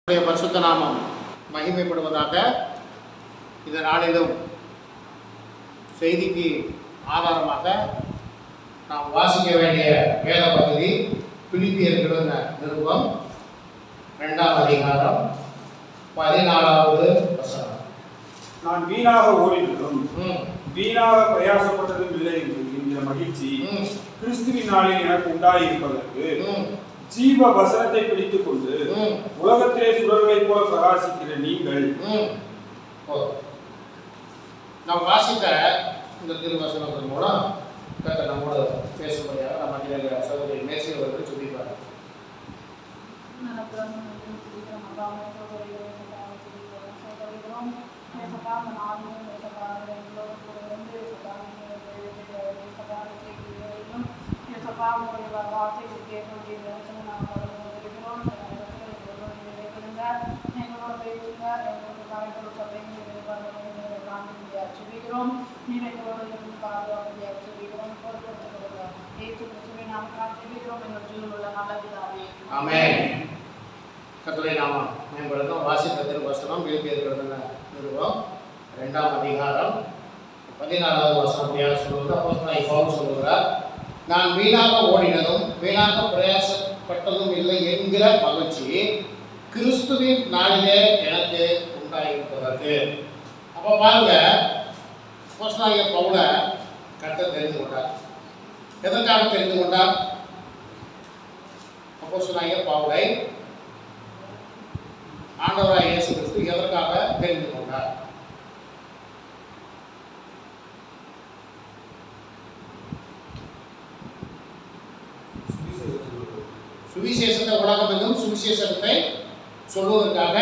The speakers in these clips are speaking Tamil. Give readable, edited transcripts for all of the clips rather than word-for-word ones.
பரிசுத்த நாமம் மகிமைப்படுவதாக. இந்த நாளிலும் செய்திக்கு ஆதாரமாக நாம் வாசிக்க வேண்டிய வேத பகுதி பிலிப்பியர் நிருபம் 2ஆம் அதிகாரம் 14வது வசனம். நான் வீணாக ஓடினதும் வீணாக பிரயாசப்பட்டதும் இல்லை என்கிற மகிழ்ச்சி கிறிஸ்துவின் நாளில் எனக்கு உண்டாயிருப்பதற்கு ஜீவ வசனத்தை பிடித்துக் கொண்டு உலகத்திலே சுடர்களை போல பிரகாசிக்கிற நீங்கள். நாம் வாசித்த இந்த திருவசனத்தின் மூலம் கர்த்தர் நம்மோடு பேசும்படியாக நம்ம சகோதரி மேசி அவர்கள் சொல்லிப்பார். கர்த்தருடைய நாமம் மேம்படுத்தும். வாசித்த திருவசனம் பிலிப்பியர் நிருபம் 2ஆம் அதிகாரம் 14வது வசனம் சொல்வது. அப்போஸ்தலனாகிய பவுல் சொல்கிறார், நான் வீணாக ஓடினதும் வீணாக பிரயாசப்பட்டதும் இல்லை என்கிற மகிழ்ச்சி கிறிஸ்துவின் நாளிலே எனக்கு உண்டாயிருப்பதற்கு. அப்போ பாருங்க, அப்போஸ்தலனாகிய பவுலை கர்த்தர் தெரிந்து கொண்டார். எதற்காக தெரிந்து கொண்டார்? அப்போஸ்தலனாகிய பவுலை ஆண்டவராகிய இயேசு கிறிஸ்து எதற்காக தெரிந்து கொண்டார்? சுவிசேஷத்தை உலகம் எங்கும் சுவிசேஷத்தை சொல்வதற்காக.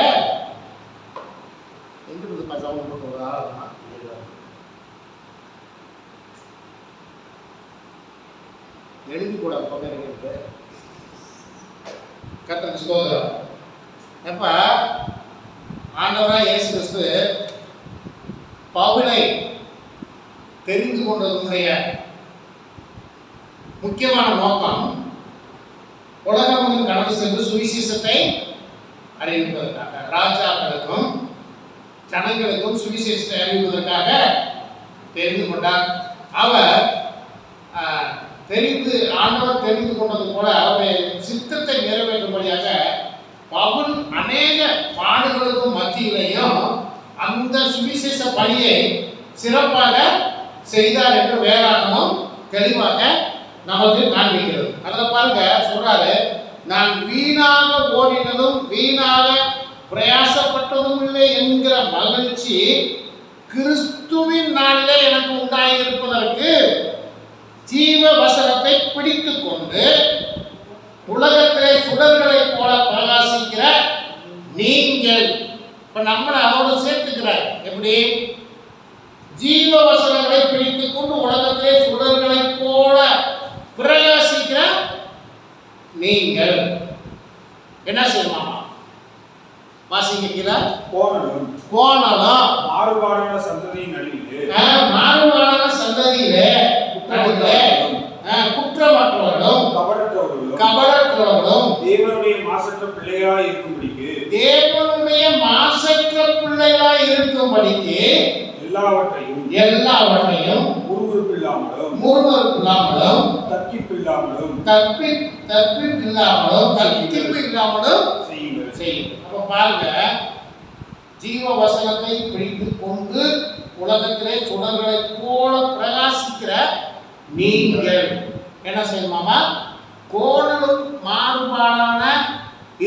எங்கிருந்து பசாவும் போட்டுவதா எழுதி கூட பகிர்ந்து கர்த்தருக்கு ஸ்தோத்திரம். எப்ப ஆண்டவராகிய இயேசு கிறிஸ்து பவுலை தெரிந்து கொண்டதனுடைய முக்கியமான நோக்கம் உலகம் கடந்து சென்று சுவிசேஷத்தை அறிவிப்பதற்காக, ராஜாக்களுக்கும் ஜனங்களுக்கும் சுவிசேஷத்தை அறிவிப்பதற்காக தெரிந்து கொண்டார். அவர் ஆண்டவர் தெரிந்து கொண்டது போல அவருடைய சித்தத்தை நிறைவேற்றும்படியாக பவுல் அநேக பாடுகளுக்கும் மத்தியிலையும் அந்த சுவிசேஷ பணியை சிறப்பாக செய்தார் என்று வேதாகமம் தெளிவாக நமக்கு காண்பிக்கிறது. அதில் பாருங்க சொல்றாரு, நான் வீணாக ஓடினதும் வீணாக பிரயாசப்பட்டதும் இல்லை என்கிற மகிழ்ச்சி கிறிஸ்துவின் நாளிலே எனக்கு உண்டாயிருப்பதற்கு ஜீவ வசனத்தை பிடித்துக் கொண்டு உலகத்திலே சுடர்களை போல பிரகாசிக்கிற நீங்கள். இப்ப நம்மளை அதோடு சேர்த்துக்கிறார். எப்படி? ஜீவ வசனங்களை பிடித்துக் கொண்டு உலகத்திலே சுடர்களை போல பிரகாசிக்கிற நீங்கள் என்ன செய்யலாம்? வாசிக்கிறீங்களா? கோணலும் மாறுபாடான சந்ததியின் நடுவிலே குற்றமற்றவர்களும் கபடற்றவர்களும் தேவனுடைய மாசற்ற பிள்ளைகளாய் இருக்கும்படிக்கு எல்லாவற்றையும் முறுமுறுப்பில்லாமலும் தப்பிப்பில்லாமலும் செய்யுங்கள். அப்ப பாருங்க, ஜீவ வசனத்தை பிடித்துக் கொண்டு உலகத்திலே சுடர்களை போல பிரகாசிக்கிற நீங்கள் என்ன செய்யணுமாமா? கோணலும் மாறுபாடான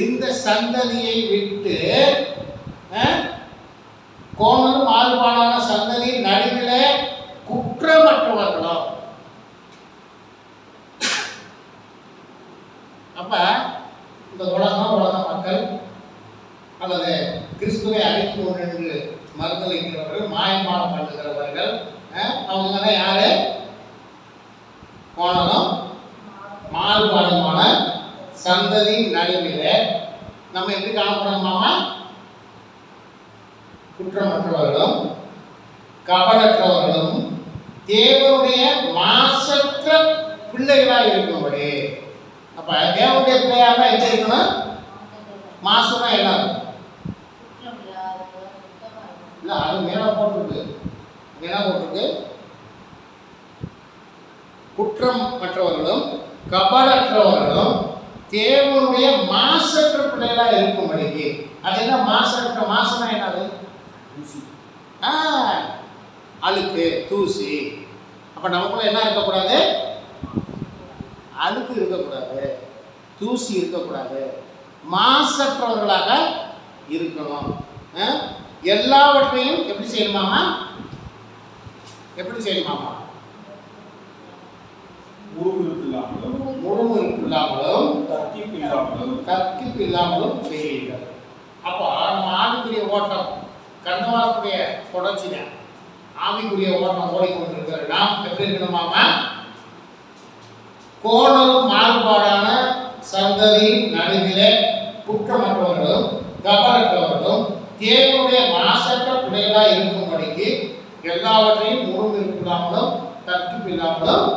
இந்த சந்ததியை விட்டு, கோணலும் மாறுபாடான சந்ததி நடுவிலே குற்றமற்றவர்களும். அப்ப இந்த உலக மக்கள் அல்லது கிறிஸ்துவை அழைக்கும் என்று மறுதலிக்கிறவர்கள், மாயமானம் பண்ணுகிறவர்கள், அவங்க தான் யாரு? கோணலும் மாறுபாடுமான சந்ததி நடுவிலே நம்ம எப்படி காணப்படணுமாமா? குற்றமற்றவர்களும் கபடற்றவர்களும் தேவனுடைய மாசற்ற பிள்ளைகளாக இருக்கும்படி. அப்ப தேவனுடைய பிள்ளையாக எப்படி இருக்கணும்? மாசுனா என்ன? இல்லை, அது மேலே போட்டிருக்கு. என்ன போட்டிருக்கு? குற்றம் மற்றவர்களும் கபடற்றவர்களும் தேவனுடைய மாசற்ற பிள்ளைகளா இருக்கும்படிக்கு. அது என்ன மாசற்ற? மாசனா என்னது? அழுக்கு, தூசி. அப்ப நமக்குள்ள என்ன இருக்கக்கூடாது? அழுக்கு இருக்கக்கூடாது, தூசி இருக்கக்கூடாது, மாசற்றவர்களாக இருக்கணும். எல்லாவற்றையும் எப்படி செய்யணுமாமா? எப்படி செய்யணுமாமா? முழுமுறுப்பு இல்லாமலும் தர்க்கிப்பு இல்லாமலும் செய்யுங்கள். அப்போ நம்ம ஆவிக்குரிய ஓட்டம், கண்ணவாக்குடைய தொடர்ச்சி தான். ஆவிக்குரிய ஓட்டம் ஓடிக்கொண்டிருக்கிற நாம் எப்படி இருக்கணுமாமா? கோணலும் மாறுபாடான சந்ததியின் நடுவிலே குற்றமற்றவர்களும் கபடற்றவர்களும் தேவனுடைய மாசற்ற பிள்ளைகளாக இருக்கும்படிக்கு எல்லாவற்றையும் முழுமைப்பு இல்லாமலும் தர்க்கிப்பு இல்லாமலும்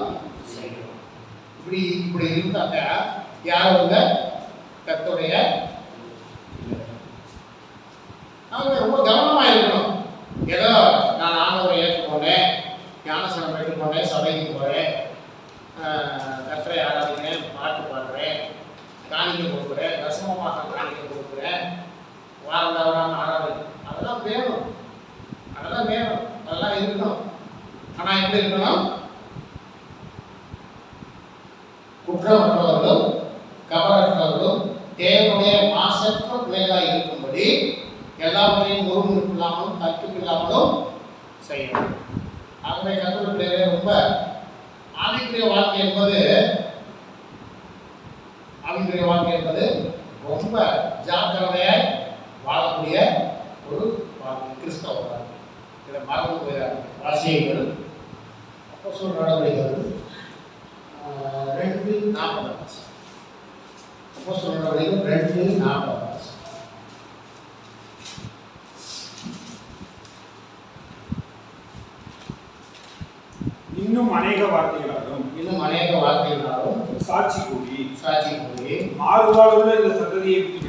செய்யணும். இப்படி இருந்தாங்க யாரும் கர்த்தருடைய ரொம்ப கவனமா இருக்கணும். ஏதோ நான் ஆண்டவரை ஏற்றுக்கொண்டேன், ஞானசனம் ஏற்றுக்கொண்டேன், சபைக்கு போறேன், கர்த்தரை ஆராதிக்கிறேன், பாட்டு பாடுறேன், காணிக்கை கொடுக்குறேன், தசமமாக காணிக்கை கொடுக்குறேன், வாரம் ஆராதனை, அதெல்லாம் வேணும், அதெல்லாம் வேணும், அதெல்லாம் இருக்கணும். ஆனா எப்படி இருக்கணும்? குற்றமற்றவர்களும் கபடற்றவர்களும் தேவனுடைய மாசற்ற பிள்ளைகளாக இருக்கும்படி எல்லாவற்றையும் முறுமுறுப்பு இல்லாமலும் தர்க்கிப்பு இல்லாமலும் செய்யணும். ஆகவே கர்த்தருடைய பிள்ளைகளே, ரொம்ப ஆவிக்குரிய வாழ்க்கை என்பது ரொம்ப ஜாக்கிரதையாய் வாழக்கூடிய ஒரு வாழ்க்கை, கிறிஸ்தவ வாழ்க்கை. இதை மறந்து போயிடாது. வாசியங்கள் அப்போஸ்தலர் நடவடிக்கைகள் 2:40. அப்போஸ்தலர் நடவடிக்கைகள் 2:40. இன்னும் அநேக வார்த்தைகளாலும் சாட்சி கூறி மாறுபாடுள்ள இந்த சந்ததியை விட்டு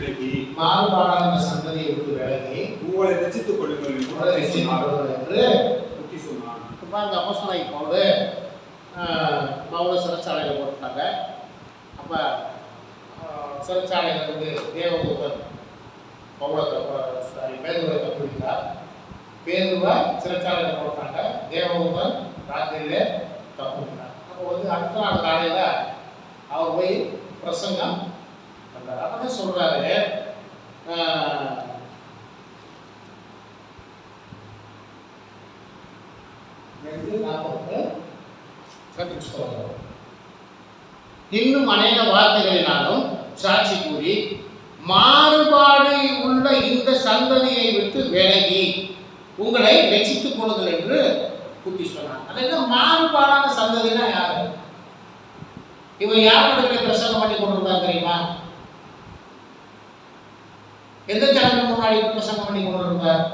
விலகி உங்களை ரட்சித்துக் கொள்ளுங்கள் என்று புத்தி சொன்னான். இப்போ அந்த அப்போஸ்தலனாகிய பவுல் சிறைச்சாலையில் போட்டாங்க. அப்போ சிறைச்சாலையில் இருந்து தேவதூதன் பேதுருவை தப்பிவிட்டார். பேதுருவை சிறைச்சாலையில் போட்டாங்க. தேவதூதன் ராத்திரியிலே தப்பிவிட்டார். அப்போ அடுத்த நாள் காலையில் அவர் போய் பிரசங்கம் பண்ணார். அப்பதான் சொல்றாரு, இன்னும் அநேக வார்த்தைகளினாலும் சாட்சி கூறி மாறுபாடு உள்ள இந்த சந்ததியை விட்டு விலகி உங்களை ரட்சித்துக் கொள்ளுங்கள் என்று புத்தி சொன்னார். அது என்ன மாறுபாடான சந்ததினா யாரு? இவன் யார் இடத்துல பிரசங்கம் பண்ணி கொண்டிருந்தார் தெரியுமா? எந்த ஜனங்களுக்கு முன்னாடி பிரசங்கம் பண்ணி கொண்டிருந்தார்?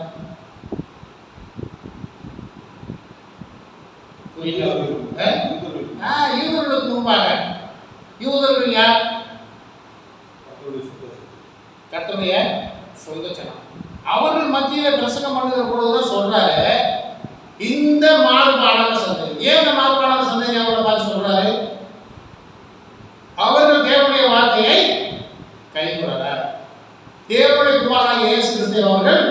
யூதர்களுக்கு முன்பாக. யூதர்கள் யார்? கர்த்தருடைய சொந்த ஜனம். அவர்கள் மத்தியில பிரசங்கம் பண்ணுகிற பொழுதுதான் சொல்றாரு, இந்த மாறுபாடான சந்ததி. ஏன் இந்த மாறுபாடான சந்ததி அவங்களை பார்த்து சொல்றாரு? அவர்கள் தேவனுடைய வார்த்தையை கைக்கொள்ளல, தேவனுடைய குமாரனாகிய இயேசு கிறிஸ்துவை அவர்கள்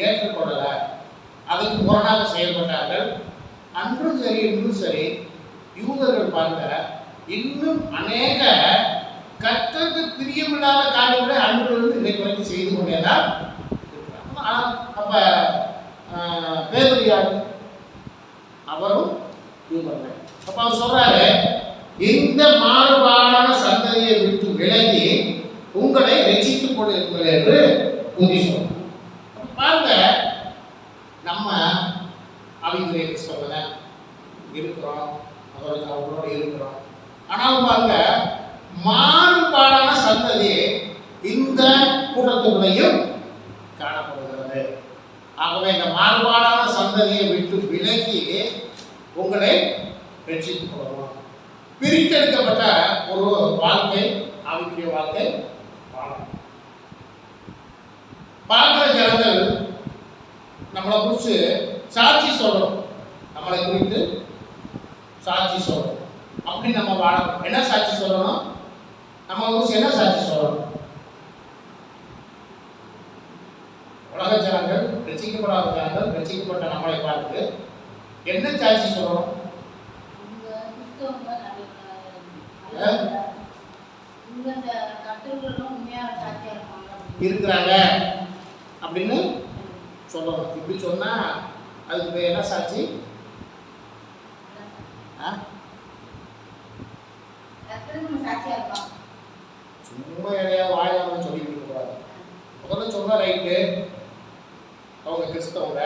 ஏற்றுக்கொள்ளல, அதுக்கு முரணாக செயல்பட்டார்கள். அன்றும் சரி இன்றும் சரி யூதர்கள் பாருங்க, இன்னும் அநேக கர்த்தருக்கு பிரியமில்லாத காரியங்களை அன்றிலிருந்து இன்றைக்கு வரைக்கும் செய்து கொண்டேதான் இருக்கிறார். அப்ப பேதுரு யார்? அவரும் யூதர்கள். அப்ப அவர் சொல்றாரு, இந்த மாறுபாடான சந்ததியை விட்டு விலகி உங்களை ரட்சித்துக் கொள்ளுங்கள் என்று புத்தி சொல்றார். பாருங்க, நம்ம ஆவிக்குரிய கிறிஸ்தவர்கள இருக்கிறோம், அவர்களோடு இருக்கிறோம். ஆனாலும் பாருங்க, மாறுபாடான சந்ததி இந்த கூட்டத்துக்குள்ளையும் காணப்படுகிறது. ஆகவே இந்த மாறுபாடான சந்ததியை விட்டு விலகி உங்களை ரட்சித்துக் கொள்ளணும். பிரித்தெடுக்கப்பட்ட ஒரு வாழ்க்கை, ஆவிக்குரிய வாழ்க்கை வாழணும். பார்க்கிற ஜனங்கள் நம்மளை குறித்து சாட்சி சொல்லணும், நம்மளை குறித்து சாட்சி சொல்லணும். அப்படி நம்ம வாழணும். என்ன சாட்சி சொல்லணும்? நம்ம குறித்து என்ன சாட்சி சொல்லணும்? உலக ஜனங்கள், ரசிக்கப்படாத ஜனங்கள், ரசிக்கப்பட்ட நம்மளை பார்த்து என்ன சாட்சி சொல்லணும்? இருக்கிறாங்க அப்படின்னு சொல்லணும். இப்படி சொன்னா அதுக்கு என்ன சாட்சி? சும்மா எதையாவது வாயிலாம சொல்லிட்டு இருக்கக்கூடாது. முதல்ல சொன்னா ரைட்டு, அவங்க கிறிஸ்தவங்க,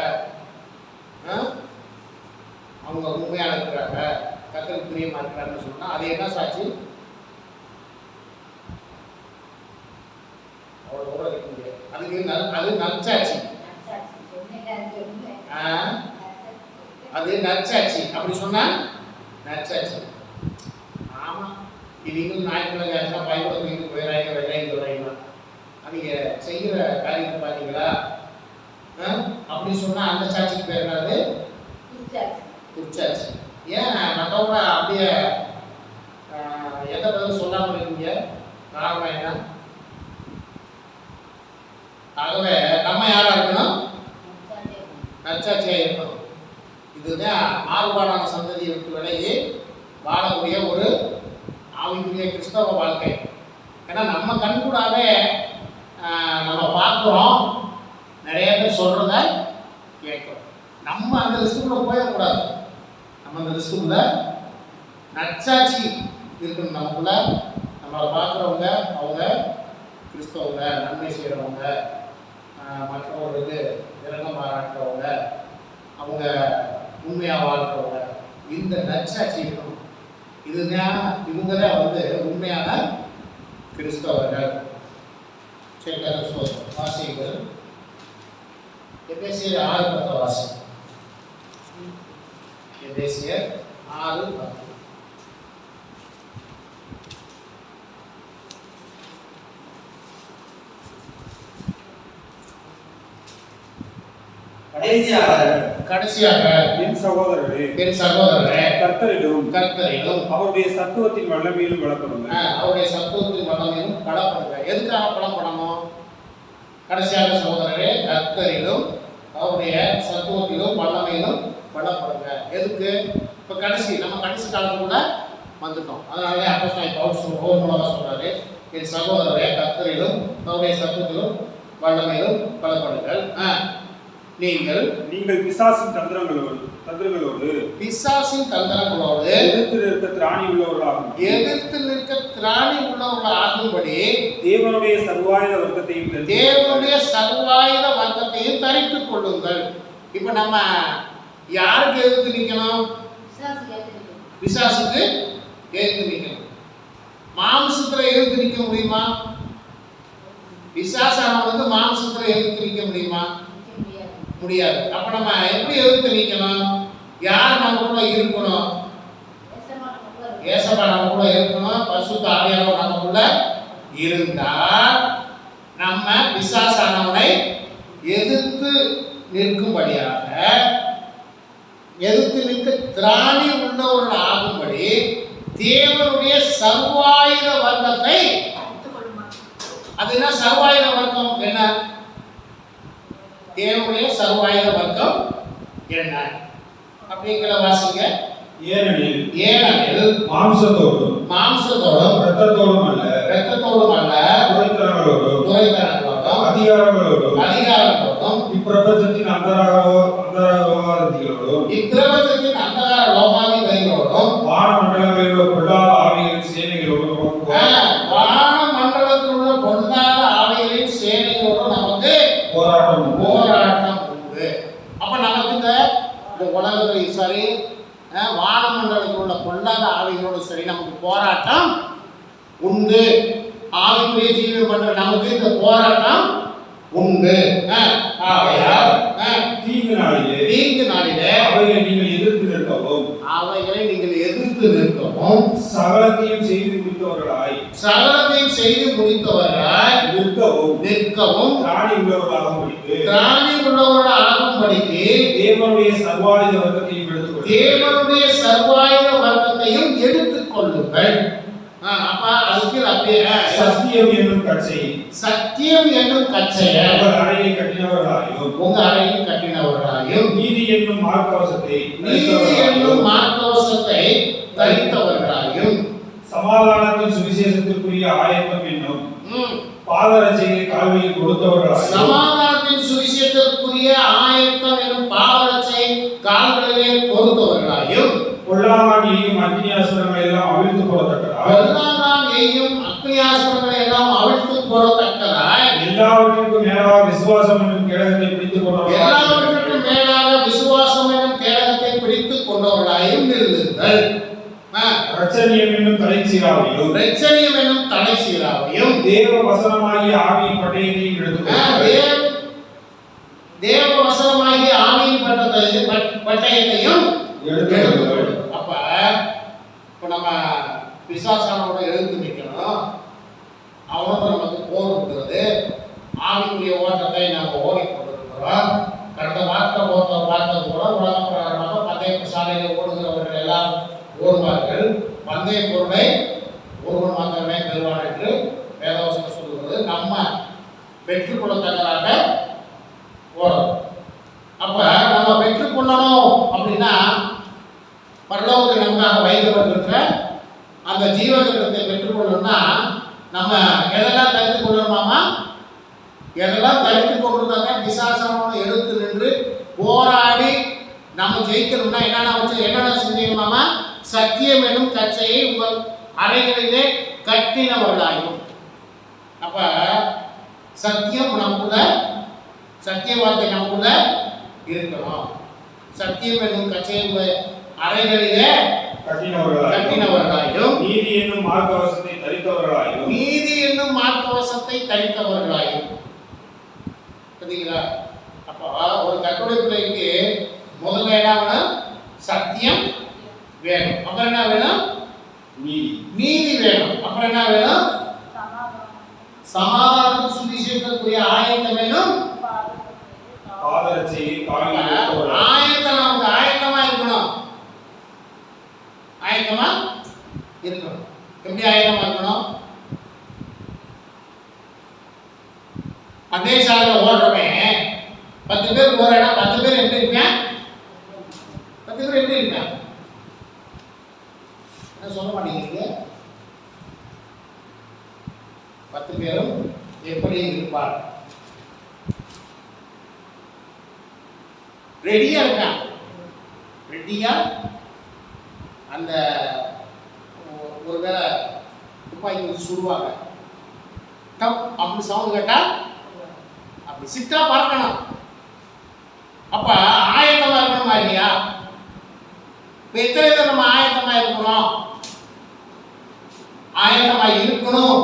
அவங்க உண்மையாக இருக்கிறாங்க, கர்த்தருக்கு பிரியமா இருக்கிறாங்கன்னு சொன்னா அது என்ன சாட்சி? அவ்வளோ இருக்க முடியாது. அது நற்சாட்சி. அது நற்சாட்சி. அப்படி சொன்னா நற்சாட்சி. ஆமா, நீங்கள் ஞாயிற்றுக்கிழமை ஆச்சுன்னா பயப்பட தூக்கிட்டு போயிடறாங்க, வெள்ளையும் சொல்றாங்க. நீங்க செய்கிற காரியத்தை பார்த்தீங்களா? அப்படி சொன்னா அந்த சாட்சிக்கு பேர் என்னது? குற்சாட்சி. ஏன் மற்றவங்க அப்படியே எந்த பதிலும் சொல்லாமல் இருக்கீங்க? காரணம் என்ன? ஆகவே நம்ம யாரா இருக்கணும்? நற்சாட்சியாக இருக்கணும். இதுதான் மாறுபாடான சந்ததியை விட்டு விலகி வாழக்கூடிய ஒரு ஆவிக்குரிய கிறிஸ்தவ வாழ்க்கை. ஏன்னா நம்ம கண்கூடாவே நம்ம பார்க்குறோம், நிறைய பேர் சொல்கிறத கேட்குறோம். நம்ம அந்த லிஸ்ட்டுக்குள்ளே போயிடக்கூடாது. நம்ம அந்த லிஸ்ட்டுக்குள்ள நற்சாட்சி இருக்கணும். நமக்குள்ள நம்மளை பார்க்குறவங்க அவங்க கிறிஸ்தவங்க, நன்மை செய்கிறவங்க, மற்றவர்களுக்கு இரக்கம் பாராட்டுறவங்க, அவங்க உண்மையாக வாழ்கிறவங்க, இந்த நற்சாட்சி இருக்கணும். இதுதான் இவங்க தான் உண்மையான கிறிஸ்தவர்கள். சரி, வாசிகள் எபேசியர் 6:10 வாசி. எபேசியர் 6:10. கடைசியாக என் சகோதரரே கர்த்தரிலும் அவருடைய சத்துவத்தின் வல்லமையிலும் பலப்படுங்க. அவருடைய சத்துவத்தின் வல்லமையிலும் பலப்படுங்க. எதுக்காக பலப்படணும்? கடைசியாக சகோதரரே கர்த்தரிலும் அவருடைய சத்துவத்திலும் வல்லமையிலும் பலப்படுங்க. எதுக்கு? இப்போ நம்ம கடைசி காலத்துக்குள்ள வந்துட்டோம். அதனால அப்போஸ்தலன் பவுல் மூலமாக சொல்றாரு, என் சகோதரரே கர்த்தரிலும் அவருடைய சத்துவத்திலும் வல்லமையிலும் பலப்படுங்கள். நீங்கள் பிசாசின் தந்திரங்களோடு எதிர்த்து நிற்க திராணி உள்ளவர்களாகும்படி தேவனுடைய சர்வாயுத வர்க்கத்தையும் தரித்துக் கொள்ளுங்கள். இப்ப நம்ம யாருக்கு எதிர்த்து நிக்கணும்? பிசாசுக்கு எதிர்த்து நிக்கணும். மாம்சத்துல எதிர்த்து நிக்க முடியுமா? பிசாசானவன் மாம்சத்துல எதிர்த்து நிக்க முடியுமா? முடியாது. அப்ப நம்ம எப்படி எதிர்த்து நிக்கணும்? யார் நமக்குள்ள இருக்கணும்? ஏசப்பா நமக்குள்ள இருக்கணும். பரிசுத்த ஆவியானவர் நமக்குள்ள இருந்தால் நம்ம பிசாசானவனை எதிர்த்து நிற்கும்படியாக, எதிர்த்து நிற்க திராணி உள்ளவர்கள் ஆகும்படி தேவனுடைய சர்வாயுத வர்க்கத்தை, அது என்ன சர்வாயுத வர்க்கம்? என்ன தேவனுடைய சர்வாயுத வர்க்கம் என்ன அப்படிங்கிற வாசிங்க. ஏனெனில் மாம்சத்தோடும் இரத்தத்தோடும் அல்ல துரைத்தனங்களோடும் அதிகாரங்களோடும் இப்பிரபஞ்சத்தின் அந்தகார லோகாதிபதிகளோடும் வானமண்டலங்களில் உள்ள பொல்லாத ஆவிகளின் சேனைகளோடும் நமக்கு போராட்டம் உண்டு. அப்ப நமக்கு இந்த உலகத்தில் சரி, வானமண்டலத்தில் உள்ள பொல்லாத ஆவிகளோடு சரி நமக்கு போராட்டம் உண்டு. ஆவிக்குரிய ஜீவன் பண்ற நமக்கு இந்த போராட்டம் உண்டு. தீங்கு நாளிலே அவைகளை நீங்கள் எதிர்த்து நிற்கவும் சகலத்தையும் செய்து முடித்தவர்களாய் நிற்கவும் திராணி உள்ளவர்களாக ஆகும்படிக்கு தேவனுடைய சர்வாயுத வர்க்கத்தையும் எடுத்துக்கொள்ளுங்கள். தேவனுடைய சர்வாயுத வர்க்கத்தையும் எடுத்துக் கொள்ளுங்கள். அப்ப அதுக்கு அப்படியே சத்தியம் என்னும் கச்சையை சத்தியம் என்னும் கச்சையை உங்கள் அறையை கட்டினவர்களாயும் உங்க அறையில் கட்டினவர்களாயும் நீதி என்னும் மார்க்கவசத்தை தரித்தவர்களாயும் சமாதானத்தின் சுவிசேஷத்திற்குரிய ஆயத்தம் என்னும் பாதரட்சையை கால்களில் கொடுத்தவர்களாயும் சமாதானத்தின் சுவிசேஷத்திற்குரிய ஆயத்தம் என்னும் பாதரட்சையை கால்களிலே கொடுத்தவர்களாயும் பொல்லாங்கான் எய்யும் அக்னியாஸ்திரங்களை எல்லாம் அவிழ்த்து போடத்தக்கதாய் எல்லாவற்றிற்கும் மேலாக விசுவாசம் என்னும் கேடகத்தை பிடித்துக் கொண்டவர்களாயும் இருந்தீர்கள். இரட்சணியம் என்னும் தலைச்சீராவையும் தேவ வசனமாகிய ஆவியின் பட்டயத்தையும் எடுத்துக்கொள்ளுங்கள். தேவ வசனமாகிய ஆவியின் பட்டயத்தையும் எடுத்துக்கொள்ளுங்கள். அப்ப நம்ம பிசாசானோட எழுந்து நிற்கணும். அவனோட நமக்கு போர் இருக்கிறது. ஆவிக்குரிய ஓட்டத்தை நாம் ஓடிக்கொண்டிருக்கிறோம். கடந்த பார்த்தது கூட உலக பிரகாரமாக பந்தய சாலையில் ஓடுகிறவர்கள் எல்லாம் ஓடுவார்கள். பந்தய பொருளை ஒருவன் மாத்திரமே பெறுவான் என்று வேதவசனம் சொல்கிறது. நம்ம பெற்றுக்கொள்ளத்தக்கதாக ஓடணும். அப்ப நம்ம பெற்றுக்கொள்ளணும் அப்படின்னா பரலோகத்தில் நமக்காக வைக்கப்பட்டிருக்கிற அந்த ஜீவகிரகத்தை பெற்றுக்கொள்ளணும்னா நம்ம எதெல்லாம் தரித்து கொள்ளணுமாமா? எதெல்லாம் தரித்து கொண்டிருந்தாங்க? பிசாசனோட எடுத்து நின்று போராடி நம்ம ஜெயிக்கணும்னா என்னென்ன செஞ்சீங்கம்மாமா? சத்தியம் என்னும் கச்சையை உங்கள் அறைகளிலே கட்டினவர்களாயும். அப்ப சத்தியம் நமக்குள்ள, சத்திய வார்த்தை நமக்குள்ள இருக்கணும். சத்தியம் என்னும் கச்சையை அறைகளிலே கட்டினவர்களாயும் நீதி என்னும் மார்க்கவசத்தை தரித்தவர்களாயும். சரிங்களா? அப்ப ஒரு கட்டுரை பிள்ளைக்கு முதல்ல என்ன வேணும்? சத்தியம் வேணும். அப்புறம் என்ன வேணும்? நீதி வேணும். அப்புறம் என்ன வேணும்? சமாதானம் சுவிசேஷத்துக்குரிய ஆயத்தம் வேணும். ஆயத்தம் நமக்கு ஆயத்தமா இருக்கணும். ஆயத்தமா இருக்கணும். எப்படி ஆயத்தமா இருக்கணும்? அதே சாலையில் ஓடுறவன் 10 பேர் ஒரு இடம் 10 பேர் எப்படி இருப்பேன்? 10 பேர் எப்படி இருப்பேன்? என்ன சொல்ல மாட்டேங்கிறீங்க? 10 பேரும் எப்படி இருப்பார்? ரெடியா இருக்கான். ரெடியா அந்த ஒருவேளை துப்பாக்கி வச்சு சுடுவாங்க. டப் அப்படி சவுண்ட் கேட்டா அப்படி சிட்டா பார்க்கணும். அப்ப ஆயத்தமா இருக்கணுமா இல்லையா? இப்ப எத்தனை பேர் நம்ம ஆயத்தமா இருக்கிறோம்? ஆயத்தமா இருக்கணும்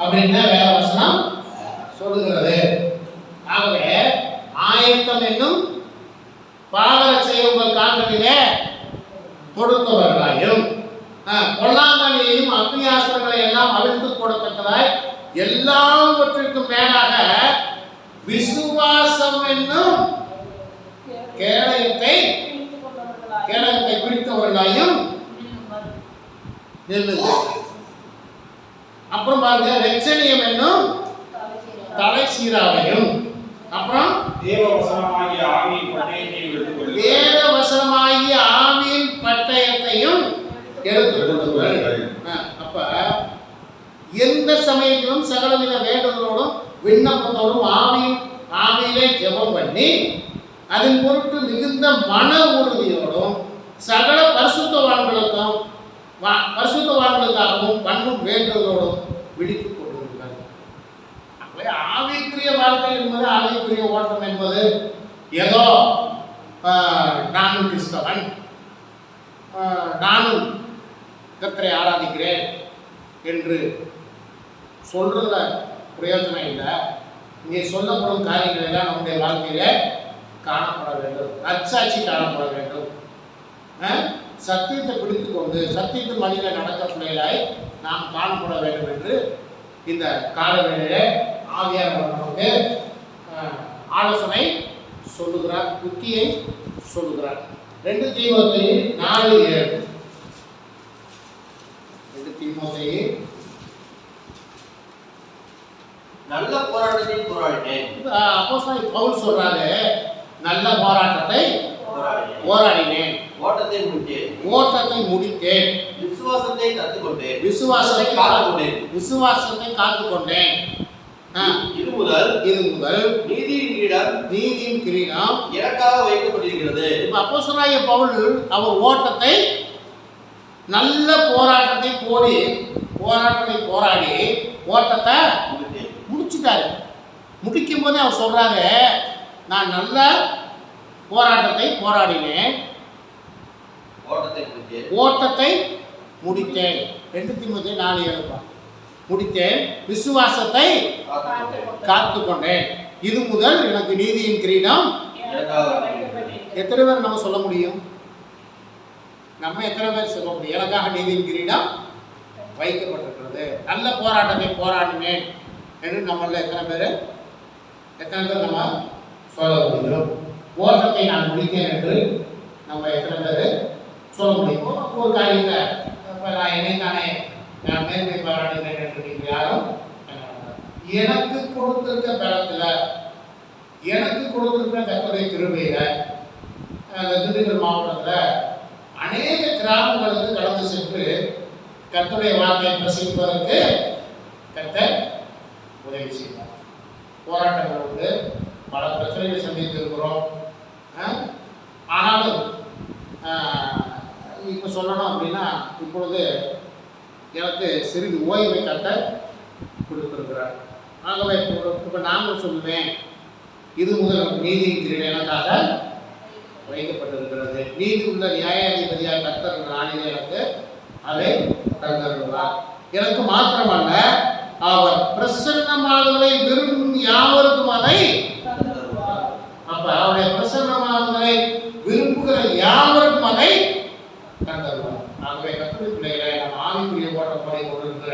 அப்படின்னு வேத வசனம் சொல்லுகிறது. ஆகவே ஆயத்தம் என்னும் பாதரட்சையை உங்கள் கால்களிலே கொடுத்தவர்களாயும் பொல்லாங்கனையும் அக்னியாஸ்திரங்களை எல்லாம் அவிழ்த்து போடத்தக்கதாய் எல்லாவற்றிற்கும் மேலாக விசுவாசம் என்னும் கேடகத்தை பிடித்தவர்களாயும் நில்லுங்கள். அப்புறம் பாருங்க, இரட்சணியம் என்னும் தலைச்சீராவையும். அப்புறம் தேவ வசனமாகிய ஆவியின் பட்டயத்தையும் எடுத்துக்கொள்ளுங்கள். அப்ப எந்த சமயத்திலும் சகலவித வேண்டுதலோடும் விண்ணப்பத்தோடும் ஆவியிலே ஜெபம் பண்ணி அதன் பொருட்டு மிகுந்த மன உறுதியோடும் சகல பரிசுத்தவான்களுக்காகவும் பண்ணும் வேண்டுதலோடும் விழித்துக் கொண்டிருக்கிறார். அப்ப ஆவிக்குரிய வாழ்க்கை என்பது, ஆவிக்குரிய ஓட்டம் என்பது ஏதோ நானும் கிறிஸ்தவன், நானும் கர்த்தரை ஆராதிக்கிறேன் என்று சொல்றதுல பிரயோஜனம் இல்லை. இங்கே சொல்லப்படும் காரியங்கள் எல்லாம் நம்முடைய வாழ்க்கையில காணப்பட வேண்டும். நற்சாட்சி காணப்பட வேண்டும். சத்தியத்தை பிடித்துக் கொண்டு சத்தியத்தின் வழியில நடக்க பிள்ளைகளாய் நாம் காணப்பட வேண்டும் என்று இந்த காலவேளையிலே ஆவியானவர் நமக்கு ஆலோசனை சொல்லுகிறார், புத்தியை சொல்லுகிறார். 2 தீமோத்தேயு 4:7. 2 தீமோத்தேயு நல்ல போராட்டத்தை போராடினேன். அப்போஸ்தலன் பவுல் சொல்றாரு, நல்ல போராட்டத்தை போராடினேன், ஓட்டத்தை முடித்தேன், ஓட்டத்தை முடித்தேன், விசுவாசத்தை கற்றுக்கொண்டேன், விசுவாசத்தை காத்துக்கொண்டேன், விசுவாசத்தை காத்துக்கொண்டேன். இது முதல் நீதியின் கிரீடம் எனக்காக வைக்கப்பட்டிருக்கிறது. இப்ப அப்போஸ்தலனாகிய பவுல் அவர் ஓட்டத்தை நல்ல போராட்டத்தை போராடி ஓட்டத்தை முடிச்சுட்டாரு. முடிக்கும் போதே அவர் சொல்றாரு, நான் நல்ல போராட்டத்தை போராடினேன், ஓட்டத்தை முடித்தேன். 2 தீமோத்தேயு 4:7 முடித்தேன், விசுவாசத்தை காத்துக்கொண்டேன், இது முதல் எனக்கு நீதியின் கிரீடம். எத்தனை பேர் நம்ம சொல்ல முடியும்? நம்ம எத்தனை பேர் சொல்ல முடியும்? எனக்காக நீதியின் கிரீடம் வைக்கப்பட்டிருக்கிறது, நல்ல போராட்டத்தை போராடினேன் என்று நம்மள எத்தனை பேர் நம்ம சொல்ல முடியும்? ஓட்டத்தை நான் முடித்தேன் என்று நம்ம எத்தனை பேர் சொல்ல முடியும்? ஒரு காரியத்தை நான் என்னைத்தானே நான் மேன்மை பாராட்டினேன் என்று நீங்கள் யாரும் எனக்கு கொடுத்திருக்க பலத்தில், எனக்கு கொடுத்திருக்கிற கர்த்தருடைய கிருபையில திண்டுக்கல் மாவட்டத்தில் அநேக கிராமங்களுக்கு கடந்து சென்று கர்த்தருடைய வார்த்தையை பிரசங்கிப்பதற்கு கர்த்தர் உதவி செய்தார். போராட்டங்கள் உண்டு, பல பிரச்சனைகளை சந்தித்திருக்கிறோம். ஆனாலும் இப்போ சொல்லணும் அப்படின்னா, இப்பொழுது எனக்கு சிறிது ஓய்வை கர்த்தர் கொடுத்திருக்கிறார். ஆகவே இப்போ நாங்கள் சொல்லுவேன், இது முதல் நீதியின் கிரீடம் எனக்காக வைக்கப்பட்டிருக்கிறது. நீதி உள்ள நியாயாதிபதியாக கர்த்தர் நாளிலே எனக்கு அதை தந்தருள்ளார். எனக்கு மாத்திரமல்ல, அவர் பிரசன்னமாகுதலை விரும்பும் யாவருக்கும் அதை தந்தருள்ளார். அப்ப அவருடைய பிரசன்னமாகுதலை விரும்புகிற யாவருக்கும் அதை தந்தருள்ளார். ஆகவே கர்த்தருடைய பிள்ளைகளை நாம் ஆவிக்குரிய ஓட்டம் போய் கொண்டிருக்கிற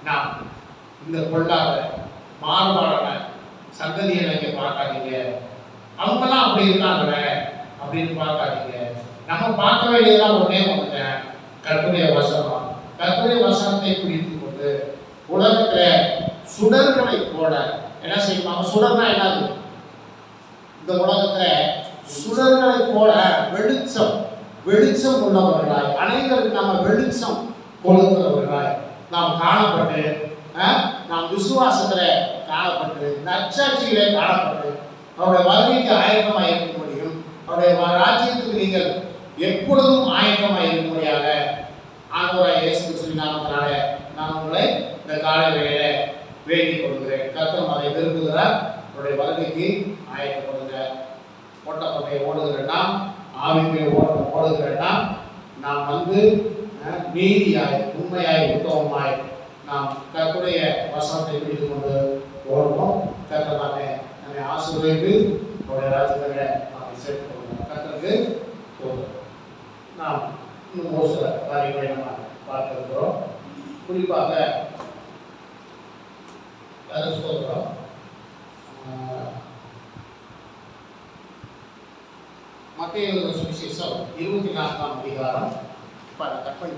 நாம் இந்த கொள்ளாத மாறுபாடான சந்ததியை நீங்க பார்க்காதீங்க. அவங்கெல்லாம் அப்படி இருக்காங்களே அப்படின்னு பார்க்காதீங்க. நம்ம பார்க்க வேண்டியதெல்லாம் ஒன்னே ஒண்ணுங்க, கர்த்தருடைய வசனம். கர்த்தருடைய வசனத்தை பிடித்து கொண்டு உலகத்துல சுடர்களை போட என்ன செய்வாங்க? சுடர்னா என்னது? இந்த உலகத்துல சுடர்களை போட வெளிச்சம் உள்ளவர்களாய், அனைவருக்கு நம்ம வெளிச்சம் கொடுக்கிறவர்களாய் நாம் காணப்பட்டு, நாம் விசுவாசத்துல காணப்பட்டு, நற்சாட்சியிலே காணப்பட்டு, அவருடைய வருகைக்கு ஆயத்தமாக இருக்க முடியும். அவருடைய ராஜ்யத்துக்கு நீங்கள் எப்பொழுதும் ஆயத்தமாக இருக்கும்படியாக ஆண்டவராகிய இயேசு கிறிஸ்துவின் நாமத்தினால நான் உங்களை இந்த காலை வேளையில வேண்டிக் கொள்கிறேன். கர்த்தர் அதை விரும்புகிறார். அவருடைய வருகைக்கு ஆயத்தப்படுங்க. ஓட்டப்பட்டை ஓடுகிற நாம், ஆவிக்குரிய ஓடுகிற நாம் வந்து நீதியாய், உண்மையாய், உத்தமமாய் நாம் கர்த்தருடைய வசனத்தை பிடித்து கொண்டு ஓடுவோம். கர்த்தர் நம்மை ஆசீர்வதித்து அவருடைய ராஜ்யத்தை நம்மை சேர்த்துக் கொள்வோம். கர்த்தருக்கு நாம் இன்னும் ஒரு சில காரியங்களை நம்ம பார்த்திருக்கிறோம். குறிப்பாக சொல்கிறோம், மத்தேயு சுவிசேஷம் 24ஆம் அதிகாரம் கற்பனை